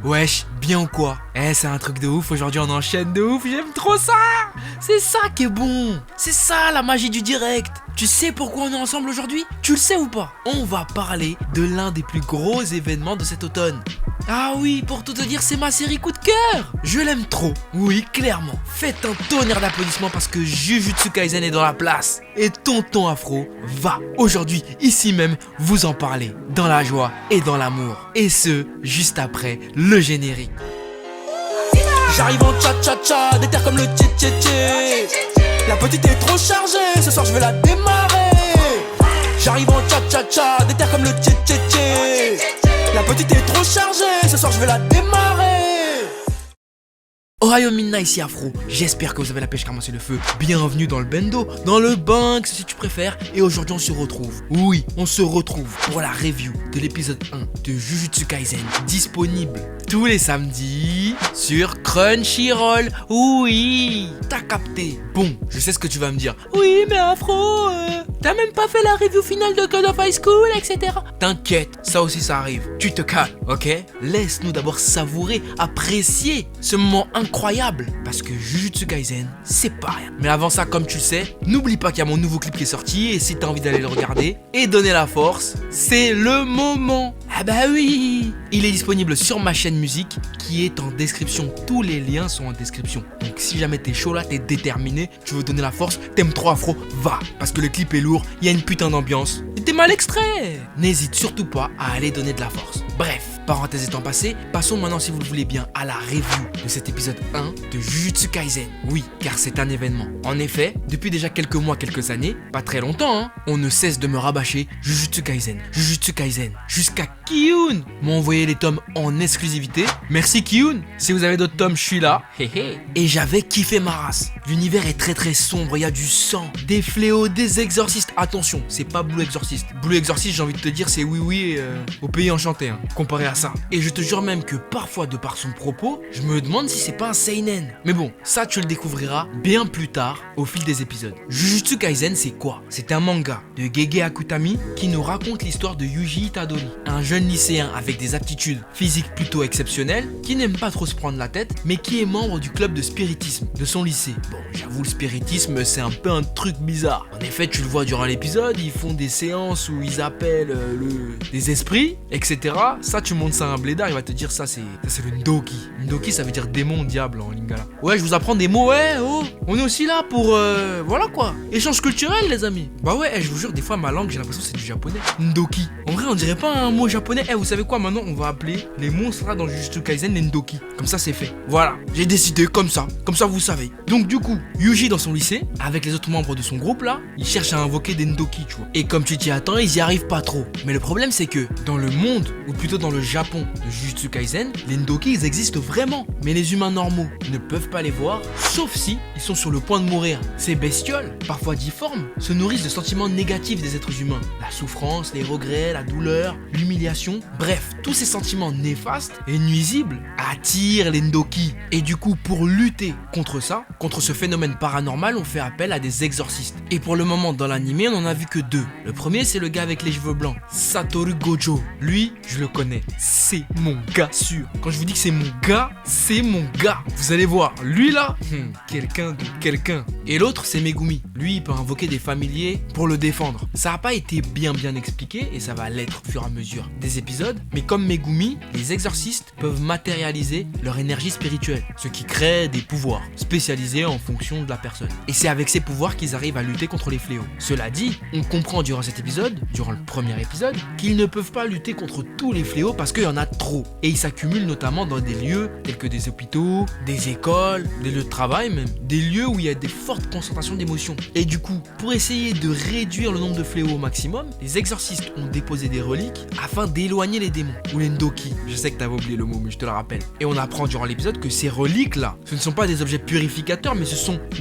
Wesh, bien ou quoi? C'est un truc de ouf, aujourd'hui on enchaîne de ouf, j'aime trop ça. C'est ça qui est bon. C'est ça la magie du direct. Tu sais pourquoi on est ensemble aujourd'hui? Tu le sais ou pas? On va parler de l'un des plus gros événements de cet automne. Ah oui, pour tout te dire, c'est ma série coup de cœur. Je l'aime trop. Oui, clairement. Faites un tonnerre d'applaudissements parce que Jujutsu Kaisen est dans la place. Et Tonton Afro va aujourd'hui, ici même, vous en parler. Dans la joie et dans l'amour. Et ce, juste après le générique. J'arrive en cha-cha-cha, déterre comme le tché-tché-tché. La petite est trop chargée, ce soir je vais la démarrer. J'arrive en cha-cha-cha, déterre comme le tché-tché-tché. La petite est trop chargée, ce soir je vais la démarrer. Ohio Minna, ici Afro, j'espère que vous avez la pêche car moi c'est le feu. Bienvenue dans le Bendo, dans le Banks si tu préfères. Et aujourd'hui on se retrouve, oui, on se retrouve pour la review de l'épisode 1 de Jujutsu Kaisen, disponible tous les samedis sur Crunchyroll. Oui, t'as capté. Bon, je sais ce que tu vas me dire. Oui mais Afro, t'as même pas fait la review finale de God of High School, etc. T'inquiète, ça aussi ça arrive. Tu te calmes, ok? Laisse-nous d'abord savourer, apprécier ce moment incroyable. Parce que Jujutsu Kaisen, c'est pas rien. Mais avant ça, comme tu le sais, n'oublie pas qu'il y a mon nouveau clip qui est sorti. Et si t'as envie d'aller le regarder et donner la force, c'est le moment. Ah bah oui, il est disponible sur ma chaîne musique qui est en description. Tous les liens sont en description. Donc si jamais t'es chaud là, t'es déterminé, tu veux donner la force, t'aimes trop Afro, va. Parce que le clip est lourd, il y a une putain d'ambiance. Et t'es mal extrait. N'hésite surtout pas à aller donner de la force. Bref, parenthèse étant passée, passons maintenant si vous le voulez bien à la review de cet épisode 1 de Jujutsu Kaisen. Oui, car c'est un événement. En effet, depuis déjà quelques mois, quelques années, pas très longtemps, on ne cesse de me rabâcher Jujutsu Kaisen, jusqu'à Kiyun m'a envoyé les tomes en exclusivité. Merci Kiyun, si vous avez d'autres tomes, je suis là. Et j'avais kiffé ma race. L'univers est très très sombre, il y a du sang, des fléaux, des exorcistes. Attention, c'est pas Blue Exorcist. Blue Exorcist, j'ai envie de te dire, c'est oui au pays enchanté, comparé à ça. Et je te jure même que parfois, de par son propos, je me demande si c'est pas un seinen. Mais bon, ça tu le découvriras bien plus tard au fil des épisodes. Jujutsu Kaisen, c'est quoi? C'est un manga de Gege Akutami qui nous raconte l'histoire de Yuji Itadori, un jeune lycéen avec des aptitudes physiques plutôt exceptionnelles, qui n'aime pas trop se prendre la tête, mais qui est membre du club de spiritisme de son lycée. Bon, j'avoue, le spiritisme, c'est un peu un truc bizarre. En effet, tu le vois durant l'épisode, ils font des séances où ils appellent des esprits, etc. Ça, tu montes ça à un blédard, il va te dire ça, c'est le Ndoki. Ndoki, ça veut dire démon, diable en lingala. Ouais, je vous apprends des mots, ouais, oh. On est aussi là pour, voilà quoi. Échange culturel, les amis. Bah ouais, je vous jure, des fois, ma langue, j'ai l'impression que c'est du japonais. Ndoki. En vrai, on dirait pas un mot japonais. Vous savez quoi, maintenant, on va appeler les monstres là dans Jujutsu Kaisen les Ndoki. Comme ça, c'est fait. Voilà, j'ai décidé comme ça, vous savez. Donc du coup, Yuji dans son lycée, avec les autres membres de son groupe là, il cherche à invoquer des Ndoki, tu vois. Et comme tu t'y attends, ils y arrivent pas trop. Mais le problème, c'est que dans le monde, ou plutôt dans le Japon de Jujutsu Kaisen, les Ndoki, ils existent vraiment. Mais les humains normaux ne peuvent pas les voir, sauf si ils sont sur le point de mourir. Ces bestioles, parfois difformes, se nourrissent de sentiments négatifs des êtres humains. La souffrance, les regrets, la douleur, l'humiliation, bref, tous ces sentiments néfastes et nuisibles attirent les Ndoki. Et du coup, pour lutter contre ça, contre ce phénomène paranormal, on fait appel à des exorcistes. Et pour le moment, dans l'animé, on en a vu que deux. Le premier, c'est le gars avec les cheveux blancs, Satoru Gojo. Lui, je le connais, c'est mon gars sûr. Quand je vous dis que c'est mon gars, c'est mon gars. Vous allez voir, lui là, quelqu'un de quelqu'un. Et l'autre, c'est Megumi. Lui, il peut invoquer des familiers pour le défendre. Ça n'a pas été bien expliqué, et ça va l'être au fur et à mesure des épisodes. Mais comme Megumi, les exorcistes peuvent matérialiser leur énergie spirituelle, ce qui crée des pouvoirs spécialisés en fonction de la personne. Et c'est avec ces pouvoirs qu'ils arrivent à lutter contre les fléaux. Cela dit, on comprend durant cet épisode, durant le premier épisode, qu'ils ne peuvent pas lutter contre tous les fléaux parce qu'il y en a trop. Et ils s'accumulent notamment dans des lieux tels que des hôpitaux, des écoles, des lieux de travail même, des lieux où il y a des fortes concentrations d'émotions. Et du coup, pour essayer de réduire le nombre de fléaux au maximum, les exorcistes ont déposé des reliques afin d'éloigner les démons, ou les Ndoki. Je sais que t'avais oublié le mot, mais je te le rappelle. Et on apprend durant l'épisode que ces reliques là, ce ne sont pas des objets purificateurs, mais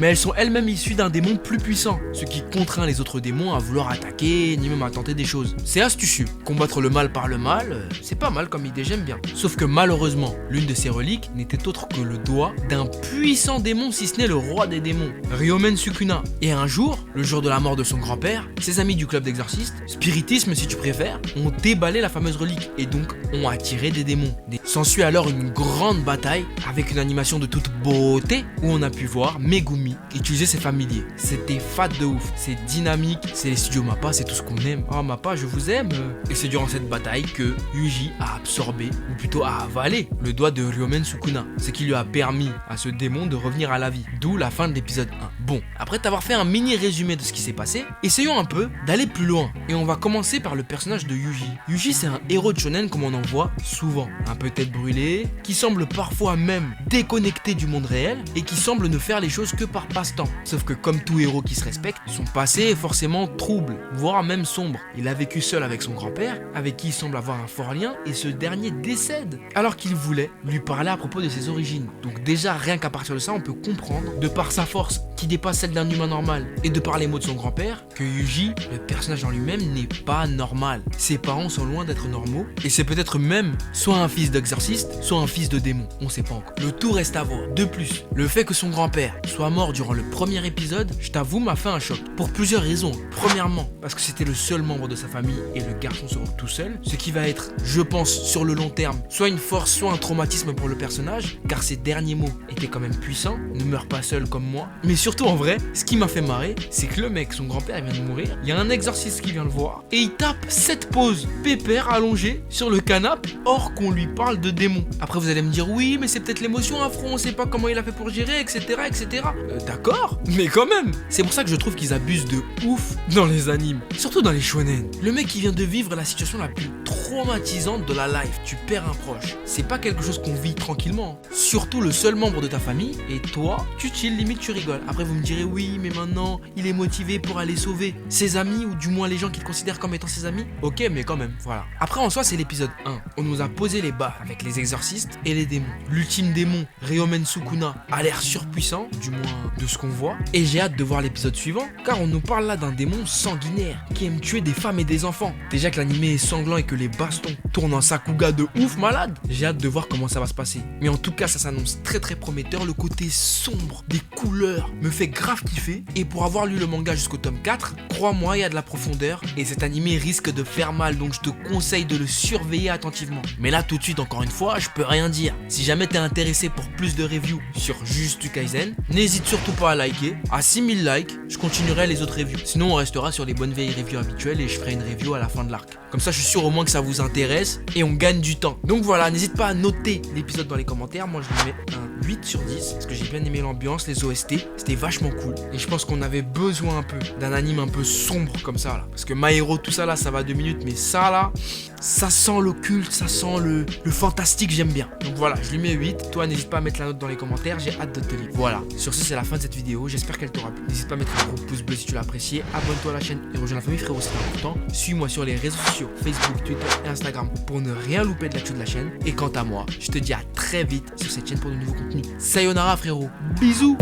elles sont elles-mêmes issues d'un démon plus puissant, ce qui contraint les autres démons à vouloir attaquer, ni même à tenter des choses. C'est astucieux. Combattre le mal par le mal, c'est pas mal comme idée, j'aime bien. Sauf que malheureusement, l'une de ces reliques n'était autre que le doigt d'un puissant démon, si ce n'est le roi des démons. Ryomen Sukuna. Et un jour, le jour de la mort de son grand-père, ses amis du club d'exorcistes, spiritisme si tu préfères, ont déballé la fameuse relique et donc ont attiré des démons. S'ensuit alors une grande bataille avec une animation de toute beauté où on a pu voir Megumi utiliser ses familiers. C'était fat de ouf, c'est dynamique, c'est les studios Mappa, c'est tout ce qu'on aime. Oh Mappa, je vous aime. Et c'est durant cette bataille que Yuji a absorbé, ou plutôt a avalé, le doigt de Ryomen Sukuna, ce qui lui a permis à ce démon de revenir à la vie. D'où la fin de l'épisode 1. Bon, après t'avoir fait un mini résumé de ce qui s'est passé, essayons un peu d'aller plus loin. Et on va commencer par le personnage de Yuji. Yuji, c'est un héros de shonen comme on en voit souvent. Un peu tête brûlée, qui semble parfois même déconnecté du monde réel et qui semble ne faire les choses que par passe-temps. Sauf que comme tout héros qui se respecte, son passé est forcément trouble, voire même sombre. Il a vécu seul avec son grand-père, avec qui il semble avoir un fort lien, et ce dernier décède, alors qu'il voulait lui parler à propos de ses origines. Donc déjà, rien qu'à partir de ça, on peut comprendre, de par sa force qui dépasse celle d'un humain normal, et de par les mots de son grand-père, que Yuji, le personnage en lui-même, n'est pas normal. Ses parents sont loin d'être normaux, et c'est peut-être même soit un fils d'exorciste, soit un fils de démon, on sait pas encore. Le tout reste à voir. De plus, le fait que son grand-père soit mort durant le premier épisode, je t'avoue, m'a fait un choc. Pour plusieurs raisons. Premièrement, parce que c'était le seul membre de sa famille et le garçon se retrouve tout seul, ce qui va être, je pense, sur le long terme, soit une force, soit un traumatisme pour le personnage, car ses derniers mots étaient quand même puissants, ne meurs pas seul comme moi. Mais surtout en vrai, ce qui m'a fait marrer, c'est que le mec, son grand-père vient de mourir, il y a un exorciste qui vient le voir, et il tape 7 pauses, pépère allongé sur le canapé, or qu'on lui parle de démons. Après vous allez me dire, oui, mais c'est peut-être l'émotion, un front, on sait pas comment il a fait pour gérer, etc. etc. D'accord, mais quand même. C'est pour ça que je trouve qu'ils abusent de ouf dans les animes, surtout dans les shonen. Le mec qui vient de vivre la situation la plus traumatisante de la life, tu perds un proche. C'est pas quelque chose qu'on vit tranquillement. Surtout le seul membre de ta famille, et toi, tu chill, limite tu rigoles. Après vous me direz, oui, mais maintenant, il est motivé pour aller sauver ses amis, ou du moins les gens qu'il considère comme étant ses amis. Ok, mais quand même, voilà. Après en soi, c'est l'épisode 1. On nous a posé les bas avec les exorcistes et les démons. L'ultime démon, Ryomen Sukuna, a l'air surpuissant, du moins de ce qu'on voit. Et j'ai hâte de voir l'épisode suivant, car on nous parle là d'un démon sanguinaire, qui aime tuer des femmes et des enfants. Déjà que l'animé est sanglant et que les bastons tournent en sakuga de ouf malade, j'ai hâte de voir comment ça va se passer. Mais en tout cas, ça s'annonce très très prometteur. Le côté sombre des couleurs me fait grave kiffer. Et pour avoir lu le manga jusqu'au tome 4, crois-moi, il y a de la profondeur et cet animé risque de faire mal, donc je te conseille de le surveiller attentivement. Mais là tout de suite, encore une fois, je peux rien dire. Si jamais t'es intéressé pour plus de reviews sur Jujutsu Kaisen, n'hésite surtout pas à liker. À 6000 likes, je continuerai les autres reviews. Sinon on restera sur les bonnes vieilles reviews habituelles et je ferai une review à la fin de l'arc. Comme ça je suis sûr au moins que ça vous intéresse et on gagne du temps. Donc voilà, n'hésite pas à noter l'épisode dans les commentaires. Moi je lui mets un 8 sur 10 parce que j'ai bien aimé l'ambiance, les OST, c'était vachement cool. Et je pense qu'on avait besoin un peu d'un anime un peu sombre comme ça là. Parce que My Hero, tout ça là, ça va 2 minutes, mais ça là, ça sent l'occulte, ça sent le fantastique, j'aime bien. Donc voilà, je lui mets 8. Toi, n'hésite pas à mettre la note dans les commentaires, j'ai hâte de te lire. Voilà, sur ce, c'est la fin de cette vidéo. J'espère qu'elle t'aura plu. N'hésite pas à mettre un gros pouce bleu si tu l'as apprécié. Abonne-toi à la chaîne et rejoins la famille frérot, c'est important. Suis-moi sur les réseaux sociaux, Facebook, Twitter et Instagram pour ne rien louper de l'actu de la chaîne. Et quant à moi, je te dis à très vite sur cette chaîne pour de nouveaux contenus. Sayonara frérot, bisous.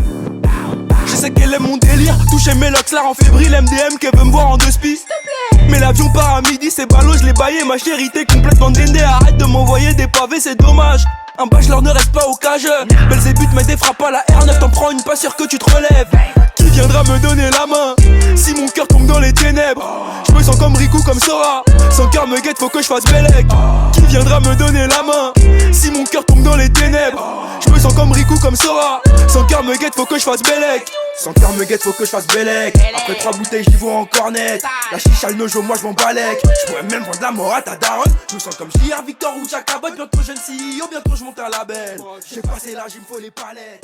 Je sais qu'elle aime mon délire, toucher mes locks, la rend fébrile, MDM qu'elle veut me voir en 2 spi. Mais l'avion part à midi, c'est ballot, je l'ai baillé, ma chérie t'es complètement dindée, arrête de m'envoyer des pavés, c'est dommage. Un bachelor ne reste pas au cage, Belzébuth met des frappes à la R9, t'en prends une, pas sûr que tu te relèves. Qui viendra me donner la main si mon cœur tombe dans les ténèbres? Je me sens comme Riku, comme Sora, sans cœur me guette, faut que je fasse Bellec. Qui viendra me donner la main si mon cœur tombe dans les ténèbres? Je me sens comme Riku, comme Sora, sans cœur me guette, faut que je fasse Bellec. Sans cœur me guette, faut que je fasse Bellec. Après 3 bouteilles, j'y vois encore net. La chicha, le nojo, moi je m'en balèque. Je pourrais même vendre la mort à ta daronne. Je me sens comme JR, Victor ou Jacabot. Bientôt jeune CEO, bientôt je monte un label. J'ai passé l'âge, il me faut les palettes.